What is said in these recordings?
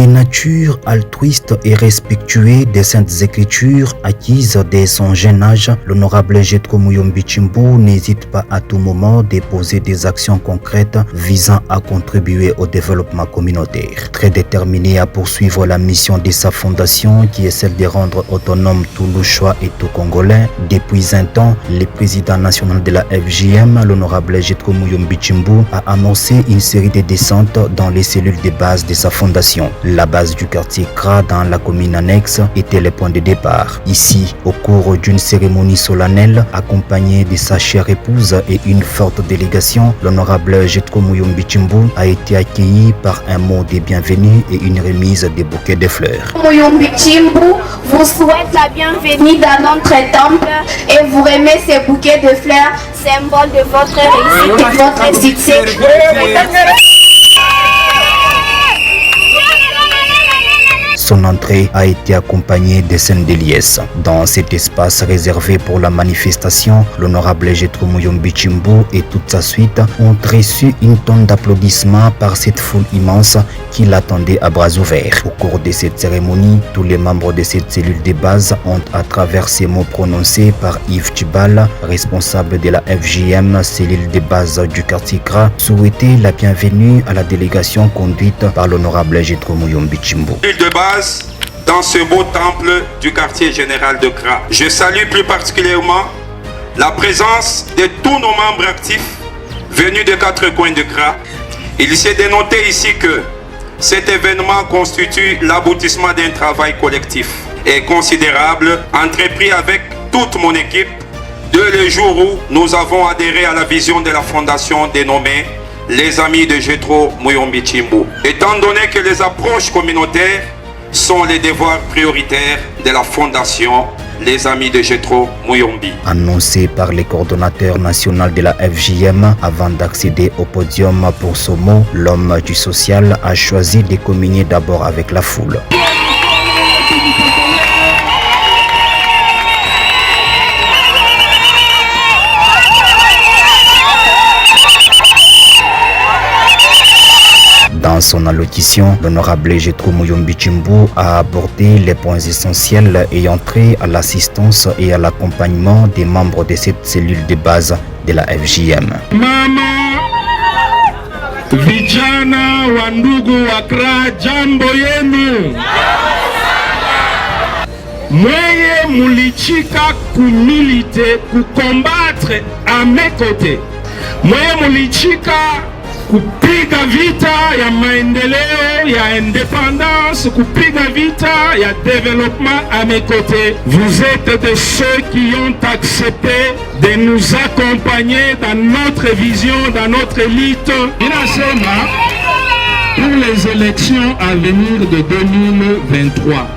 Des natures altruistes et respectueuses des saintes écritures acquises dès son jeune âge, l'honorable Jethro Muyombi Tshimbu n'hésite pas à tout moment à déposer des actions concrètes visant à contribuer au développement communautaire. Très déterminé à poursuivre la mission de sa fondation qui est celle de rendre autonome tout Louchois et tout Congolais, depuis un temps, le président national de la FJM, l'honorable Jethro Muyombi Tshimbu, a amorcé une série de descentes dans les cellules de base de sa fondation. La base du quartier Kra dans la commune annexe était le point de départ. Ici, au cours d'une cérémonie solennelle, accompagné de sa chère épouse et une forte délégation, l'honorable Jethro Muyombi Tshimbu a été accueilli par un mot de bienvenue et une remise de bouquets de fleurs. Muyombi Tshimbu vous souhaite la bienvenue dans notre temple et vous remet ces bouquets de fleurs, symbole de votre réussite et de votre succès. Son entrée a été accompagnée de scènes de liesse. Dans cet espace réservé pour la manifestation, l'honorable Jethro Muyombi Tshimbu et toute sa suite ont reçu une tonne d'applaudissements par cette foule immense qui l'attendait à bras ouverts. Au cours de cette cérémonie, tous les membres de cette cellule de base ont, à travers ces mots prononcés par Yves Tchibal, responsable de la FJM, cellule de base du quartier Kra, souhaité la bienvenue à la délégation conduite par l'honorable Jethro Muyombi Tshimbu. Dans ce beau temple du quartier général de Kra. Je salue plus particulièrement la présence de tous nos membres actifs venus des quatre coins de Kra. Il s'est dénoté ici que cet événement constitue l'aboutissement d'un travail collectif et considérable entrepris avec toute mon équipe dès le jour où nous avons adhéré à la vision de la fondation dénommée les Amis de Jethro Muyombi Tshimbu. Étant donné que les approches communautaires sont les devoirs prioritaires de la fondation Les Amis de Jethro Muyombi. Annoncé par le coordonnateur national de la FJM, avant d'accéder au podium pour ce mot, l'homme du social a choisi de communier d'abord avec la foule. Dans son allocution, l'honorable Jethro Muyombi Tshimbu a abordé les points essentiels ayant trait à l'assistance et à l'accompagnement des membres de cette cellule de base de la FJM. Mama, vijana wa ndugu wa Kra, jambo yenu. Mweye mulichika kumilite, kukombattre à mes côtés. Mweye mulichika kupiga vita ya maendeleo ya indépendance, kupiga vita ya développement à mes côtés. Vous êtes de ceux qui ont accepté de nous accompagner dans notre vision, dans notre élite. Inasema, pour les élections à venir de 2023,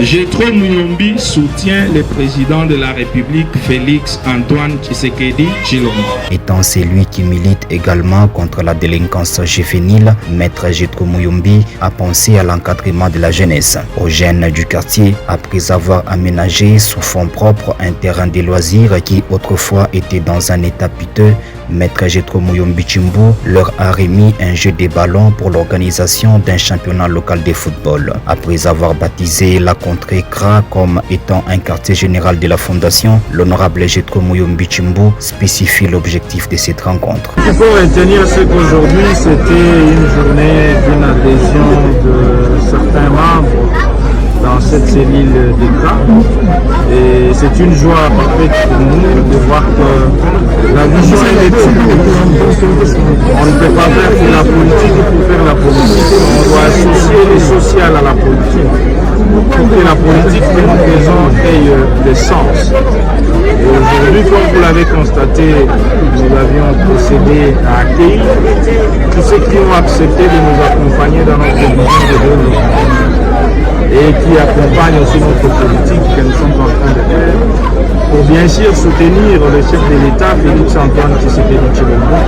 Jethro Muyombi soutient le président de la République Félix Antoine Tshisekedi Tshilombo. Étant celui qui milite également contre la délinquance juvénile, Maître Jethro Muyombi a pensé à l'encadrement de la jeunesse. Aux jeunes du quartier, après avoir aménagé sous fonds propres un terrain de loisirs qui autrefois était dans un état piteux, Maître Jethro Muyombi Tshimbu leur a remis un jeu de ballon pour l'organisation d'un championnat local de football. Après avoir baptisé la contrée Kra comme étant un quartier général de la fondation, l'honorable Jethro Muyombi Tshimbu spécifie l'objectif de cette rencontre. Il faut retenir ce qu'aujourd'hui c'était une journée d'une adhésion de certains membres dans cette cellule de Kra. Et c'est une joie parfaite pour nous de voir que la vision est de tout. On ne peut pas faire de la politique pour faire la politique. On doit associer le social à la politique pour que la politique que nous faisons ait le sens. Et aujourd'hui, comme vous l'avez constaté, nous avions procédé à accueillir tous ceux qui ont accepté de nous accompagner dans notre vision de développement et qui accompagnent aussi notre politique que nous sommes en train de faire pour bien sûr soutenir le chef de l'État, Félix Antoine Tshisekedi Tshilombo,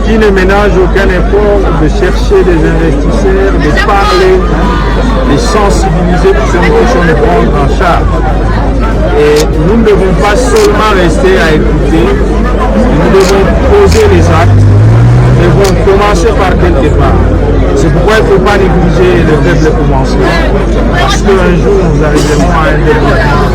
qui ne ménage aucun effort de chercher des investisseurs, de parler, de sensibiliser pour cette question de prendre en charge. Et nous ne devons pas seulement rester à écouter, nous devons poser les acts, nous devons commencer par quelque part. C'est pourquoi il ne faut pas négliger le faible commencement, parce qu'un jour nous arriverons à un développement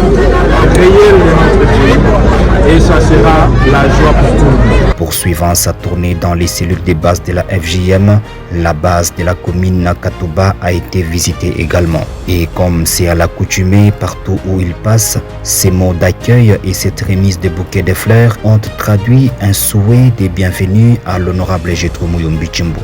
réel de notre pays et ça sera la joie pour tout le monde. Poursuivant sa tournée dans les cellules de base de la FJM, la base de la commune Katuba a été visitée également. Et comme c'est à l'accoutumée partout où il passe, ces mots d'accueil et cette remise de bouquets de fleurs ont traduit un souhait de bienvenue à l'honorable Jethro Muyombi Tshimbu.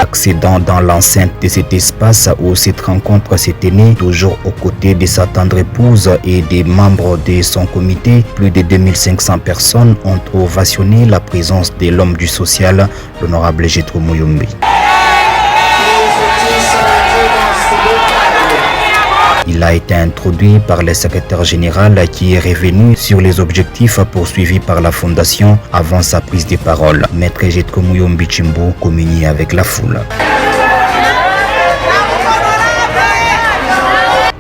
Accédant dans l'enceinte de cet espace où cette rencontre s'est tenue, toujours aux côtés de sa tendre épouse et des membres de son comité, plus de 2500 personnes ont ovationné la présence de l'homme du social, l'honorable Jethro Muyombi. Il a été introduit par le secrétaire général qui est revenu sur les objectifs poursuivis par la fondation avant sa prise de parole. Maître Jethro Muyombi Tshimbu communiait avec la foule.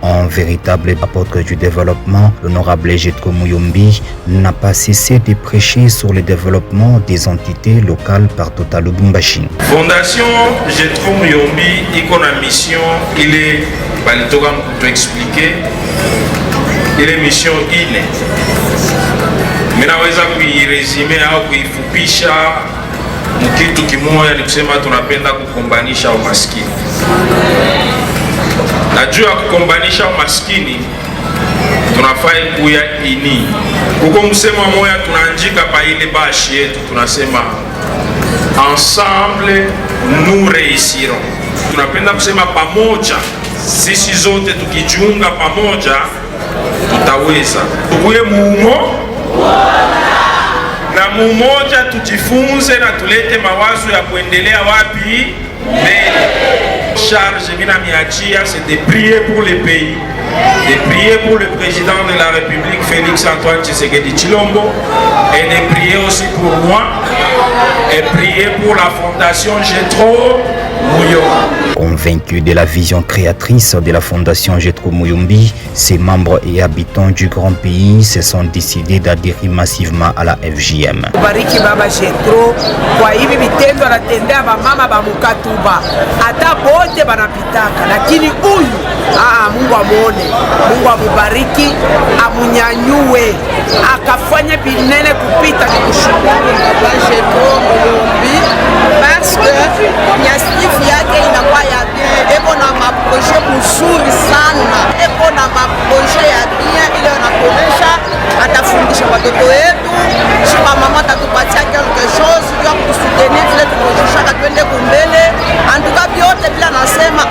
Un véritable apôtre du développement, l'honorable Jethro Muyombi n'a pas cessé de prêcher sur le développement des entités locales partout à Lubumbashi. Fondation Jethro Muyombi iko na mission ile balitoka kutuexpliquer ile mission ine. Minaweza kuiresume au kuifupisha mkitu kimoja, ni kusema tunapenda kukombanisha umaskini. Na juu ya kukombanisha umaskini tunafai kuya ini. Huko msemo moya tunaanjika pa ile bashi yetu tunasema ensemble nous réussirons. Tunapenda kusema pamoja, sisi zote tukijiunga pamoja tutaweza. Tukuye muumo na mumoja, tujifunze na tulete mawazo ya kuendelea wapi mbele. Charge mina miachia, c'est de prier pour le pays, de prier pour le président de la République Félix Antoine Tshisekedi Tshilombo, et de prier aussi pour moi, et prier pour la fondation Jethro Muyombi. Convaincus de la vision créatrice de la fondation Jethro Muyombi, ses membres et habitants du grand pays se sont décidés d'adhérer massivement à la FJM. Bariki baba Jethro kwa hivi vitendo anatendea bamama ba Mukatuba, hata bote banapitaka, lakini huyu Mungu amuone, Mungu amubariki, amunyanyue, akafanya binene kupita ni kushukuru baba Jethro Muyombi parce que nyasifu yake inakuwa ya bien, eko na maproje mzuri sana, eko na maproje ya bien ile anakonesha, atafundisha watoto wetu, shiba mama tatupatia quelque chose ya kusutenir vile tunaojishaka twende kumbele, antuka vyote vile anasema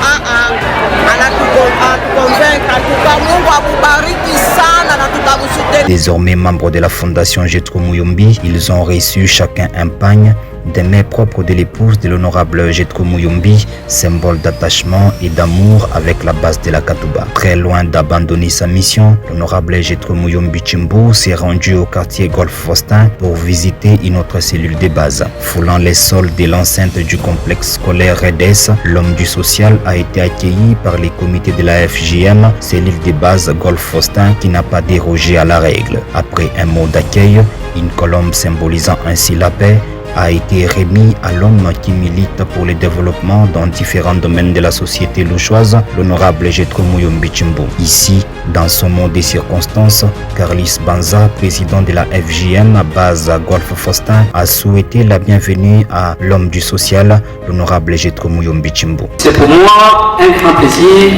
anatukonvaincre, antuka Mungu akubariki sana na tutakusutenir. Désormais membres de la fondation Jethro Muyombi, ils ont reçu chacun un pagne des mains propres de l'épouse de l'honorable Jethro Muyombi, symbole d'attachement et d'amour avec la base de la Katuba. Très loin d'abandonner sa mission, l'honorable Jethro Muyombi Tshimbu s'est rendu au quartier Golfe Faustin pour visiter une autre cellule de base. Foulant les sols de l'enceinte du complexe scolaire REDES, l'homme du social a été accueilli par les comités de la FJM, cellule de base Golfe Faustin qui n'a pas dérogé à la règle. Après un mot d'accueil, une colombe symbolisant ainsi la paix a été remis à l'homme qui milite pour le développement dans différents domaines de la société louchoise, l'honorable Jethro Muyombi Tshimbu. Ici, dans ce mot des circonstances, Carlis Banza, président de la FJM à base à Golfe Faustin, a souhaité la bienvenue à l'homme du social, l'honorable Jethro Muyombi Tshimbu. C'est pour moi un grand plaisir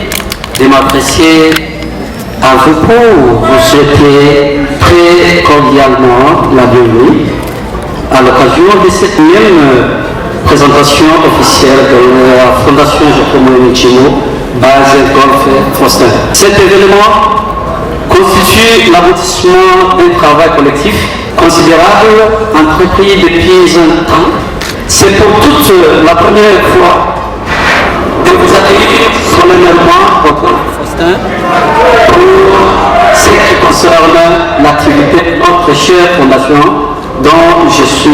de m'adresser à vous pour vous souhaiter très cordialement la bienvenue à l'occasion de cette même présentation officielle de la Fondation Jethro Muyombi Tshimbu, base Golfe Faustin. Cet événement constitue l'aboutissement d'un travail collectif considérable entrepris depuis un temps. C'est pour toute la première fois que vous accueillez solennellement au Golfe Faustin pour ce qui concerne l'activité de notre chère fondation dont je suis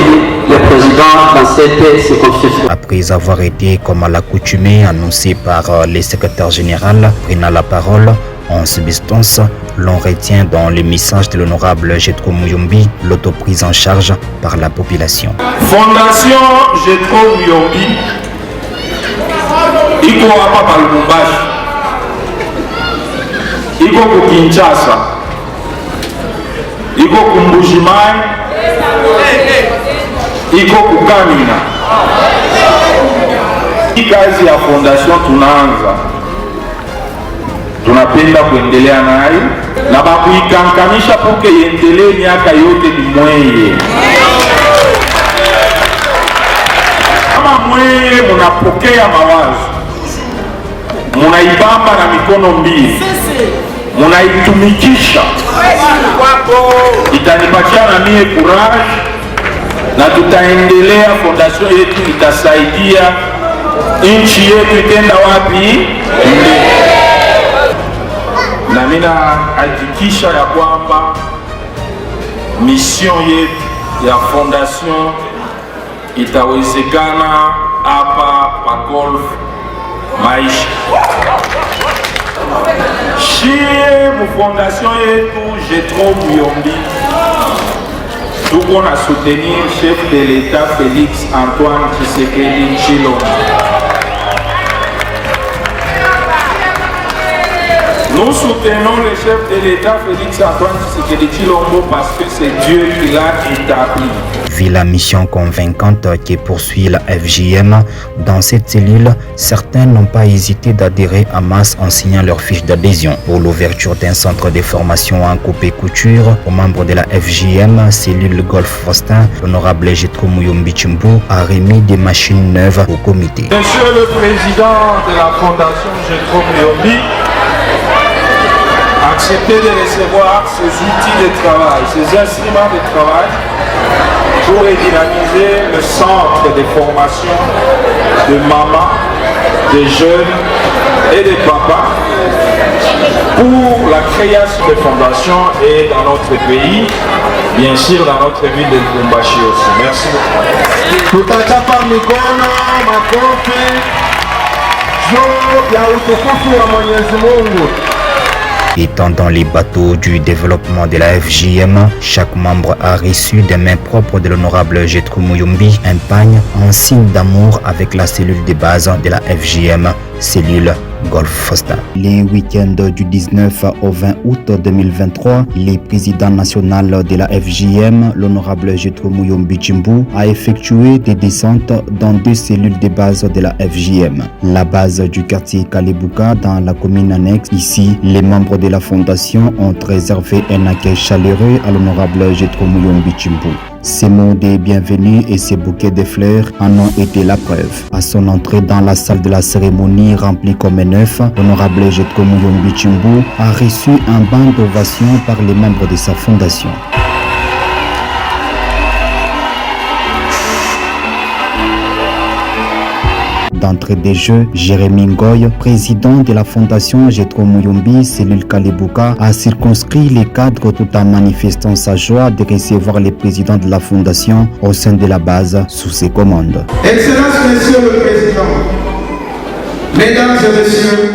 le président dans cette circonscription. Après avoir été, comme à l'accoutumée, annoncé par le secrétaire général, prenant la parole, en substance, l'on retient dans le message de l'honorable Jetro Muyombi l'autoprise en charge par la population. Fondation Jetro Muyombi, iko hapa pa Lubumbashi, iko ku Kinshasa, iko ku Mbuji-Mayi, iko ku Kamina. Hii kazi ya fondation tunaanza, tunapenda kuendelea nayo na bakuikankamisha puke iendelee miaka yote ni mweye. Kama mweye munapokea mawazo, munaibamba na mikono mbili, munaitumikisha, itanipatia na mie courage na tutaendelea. Fondation yetu itasaidia nchi yetu itenda wapi? Na mina hakikisha ya kwamba mission yetu ya fondation itawezekana hapa pa Golf Maisha. Shie mu fondation yetu Jetro Muyombi tuko na soutenir chef de l'État Félix Antoine Tshisekedi Tshilombo. Nous soutenons le chef de l'État Félix Antoine Tshisekedi Tshilombo parce que c'est Dieu qui l'a établi. Vu la mission convaincante qui poursuit la FJM dans cette cellule, certains n'ont pas hésité d'adhérer à masse en signant leur fiche d'adhésion. Pour l'ouverture d'un centre de formation en coupe et couture aux membres de la FJM, cellule Golf Faustin, l'honorable Jetro Muyombi Tshimbu a remis des machines neuves au comité. Monsieur le Président de la Fondation Jetro Muyombi, acceptez de recevoir ces outils de travail, ces instruments de travail pour dynamiser le centre de formation de mamans, de jeunes et de papas pour la création de fondations et dans notre pays, bien sûr dans notre ville de Lubumbashi aussi. Merci beaucoup. Tutachapa mikono makofi juu ya utukufu wa Mwenyezi Mungu. Étant dans les bateaux du développement de la FJM, chaque membre a reçu des mains propres de l'honorable Jetro Muyombi un pagne en signe d'amour avec la cellule de base de la FJM, cellule Golf Faustin. Les week-ends du 19 au 20 août 2023, le président national de la FJM, l'honorable Jetro Muyombi Tshimbu, a effectué des descentes dans deux cellules de base de la FJM. La base du quartier Kalibuka dans la commune annexe. Ici, les membres de la fondation ont réservé un accueil chaleureux à l'honorable Jetro Muyombi Tshimbu. Ces mots de bienvenue et ces bouquets de fleurs en ont été la preuve. À son entrée dans la salle de la cérémonie remplie comme un œuf, l'honorable Jetro Muyombi Tshimbu a reçu un banc d'ovation par les membres de sa fondation. D'entrée des jeux, Jérémy Ngoy, président de la fondation Jetro Muyombi, cellule Kalibuka, a circonscrit les cadres tout en manifestant sa joie de recevoir le président de la fondation au sein de la base sous ses commandes. Excellence, Monsieur le Président, Mesdames et Messieurs,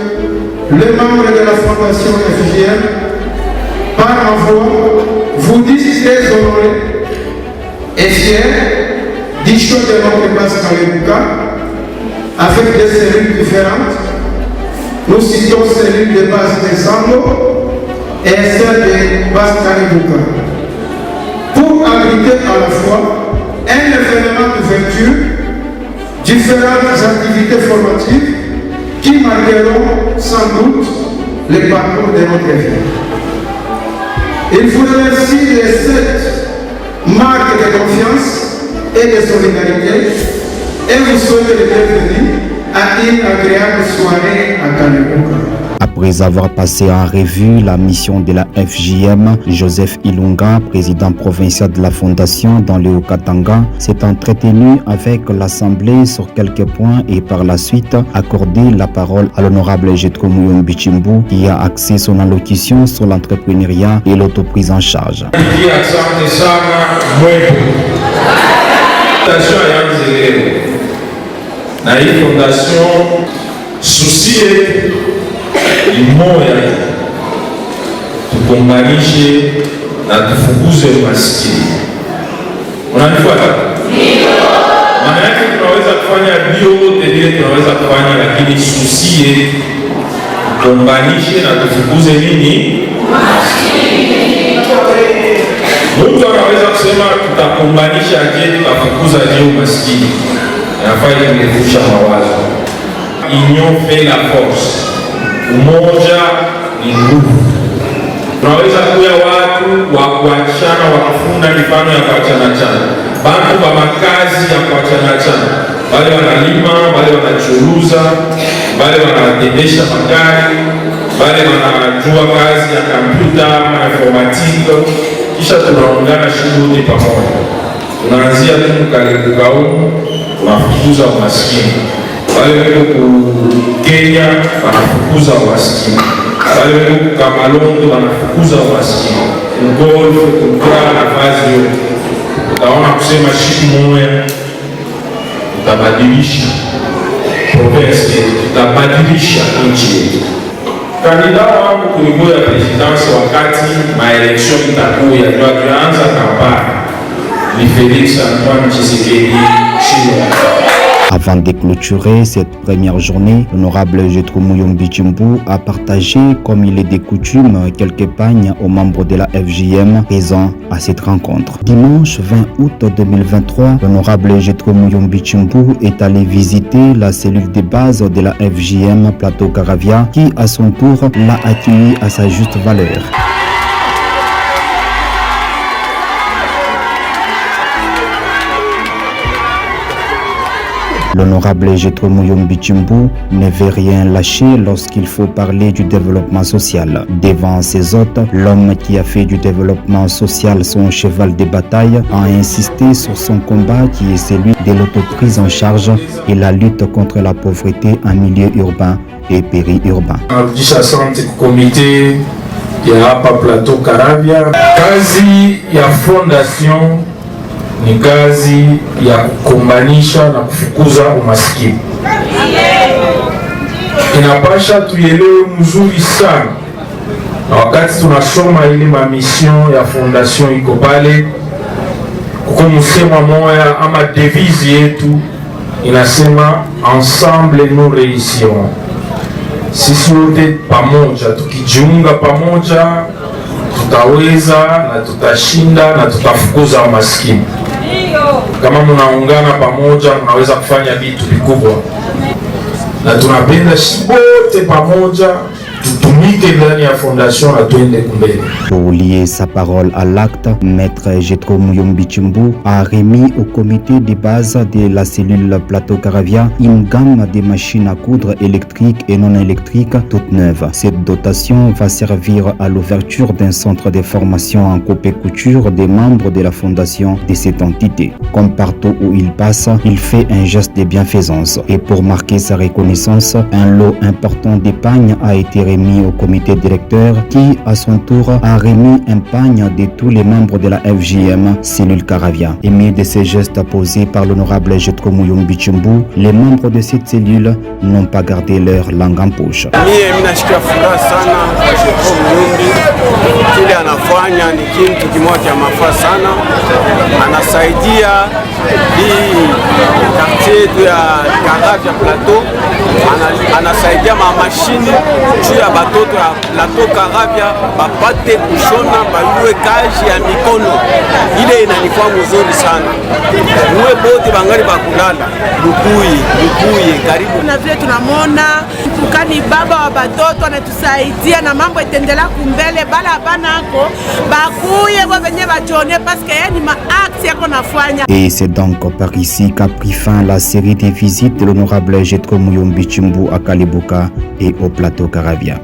les membres de la fondation FJM, par ma voix, vous dites très honorés et fiers du choix de notre base Kalibuka, avec des cellules différentes. Nous citons cellules de base de Sambo et celle de base Kalibuka, pour abriter à la fois un événement d'ouverture, différentes activités formatives qui marqueront sans doute le parcours de notre vie. Il faut remercier les 7 marques de confiance et de solidarité et vous souhaitez le bienvenu à une agréable soirée à Kalibuka. Après avoir passé en revue la mission de la FJM, Joseph Ilunga, président provincial de la Fondation dans le Haut-Katanga, s'est entretenu avec l'Assemblée sur quelques points et par la suite accordé la parole à l'honorable Jetro Muyombi Bichimbu qui a axé son allocution sur l'entrepreneuriat et l'autoprise en charge. Imoya tukombanishe na tufukuze umaskini. Unanifuata? Ndio. Maana yake tunaweza kufanya vyote vile tunaweza kufanya, lakini susie tukombanishe na tufukuze nini? Umaskini. Mtu anaweza kusema tutakombanisha je, tutafukuza je umaskini? Inafaa kurefusha mawazo. Union fait la force. Umoja ni nguvu. Tunaweza kuya watu wa kuachana wakafunda mifano ya kuachana chana. Bantu wa makazi ya kuachana chana. Wale wanalima, wale wanachuruza, wale wanatendesha magari, wale wanajua kazi ya kompyuta na informatiki. Kisha tunaungana shughuli pamoja. Tunaanzia tu Kalekugaumu, tunafukuza umaskini. Wale weko Kenya wanafukuza umaskini. Wale weko Kamalondo wanafukuza umaskini. Golf, kukura na vazi yote. Utaona kusema shiku moya, tutabadilisha province yetu, tutabadilisha nchi yetu. Kandida wangu kulikuwa ya presidansi wakati maeleksyon itakuya, ndio tuanza kampani ni Felix Antoine Tshisekedi Tshilombo. Avant de clôturer cette première journée, l'honorable Jetro Muyombi Bichimbu a partagé, comme il est de coutume, quelques pagnes aux membres de la FJM présents à cette rencontre. Dimanche 20 août 2023, l'honorable Jetro Muyombi Bichimbu est allé visiter la cellule de base de la FJM Plateau Caravia qui, à son tour, l'a accueilli à sa juste valeur. L'honorable Jetro Muyombi Bichimbu ne veut rien lâcher lorsqu'il faut parler du développement social. Devant ses hôtes, l'homme qui a fait du développement social son cheval de bataille a insisté sur son combat qui est celui de l'autoprise en charge et la lutte contre la pauvreté en milieu urbain et périurbain. Comité ya hapa Plateau Caravia, kazi ya fondation ni kazi ya kukombanisha na kufukuza umaskini. Inapasha tuelewe mzuri sana, na wakati tunasoma ile mission ya fondation iko pale, kuko msemo moya ama devise yetu inasema ensemble nous réussirons. Sisi wote pamoja, tukijiunga pamoja, tutaweza na tutashinda na tutafukuza umaskini. Kama mnaungana pamoja, mnaweza kufanya vitu vikubwa, na tunapenda wote pamoja tutumike ndani ya fondation na tuende mbele. Pour lier sa parole à l'acte, Maître Jetro Muyombi Bichimbu a remis au comité de base de la cellule Plateau Caravia une gamme de machines à coudre électriques et non électriques toutes neuves. Cette dotation va servir à l'ouverture d'un centre de formation en coupe et couture des membres de la fondation de cette entité. Comme partout où il passe, il fait un geste de bienfaisance. Et pour marquer sa reconnaissance, un lot important d'épargne a été remis au comité directeur qui, à son tour, a remis un pagne de tous les membres de la FJM cellule Caravia. Aimé de ces gestes posés par l'honorable Jetro Muyombi Bichimbu, les membres de cette cellule n'ont pas gardé leur langue en poche. Kile anafanya ni kitu kimoja mafaa sana, anasaidia hii quartier yetu ya Caravia Plateau, anasaidia mashini juu ya batoto ya Plateau Caravia bapate kushona bayue kazi ya mikono. Ile inanifaa mzuri sana, muwe bote bangali bakulala lukuye karibu na vile tunamona tukani baba wa batoto anatusaidia na mambo etendela kumbele bala banako bakuye kwa venye bajone parce que yeye ni maakti yako nafanya. Et c'est donc par ici qu'a pris fin la série des visites de l'honorable Jetro Muyombi Bichimbu à Kalibuka et au plateau Caravia.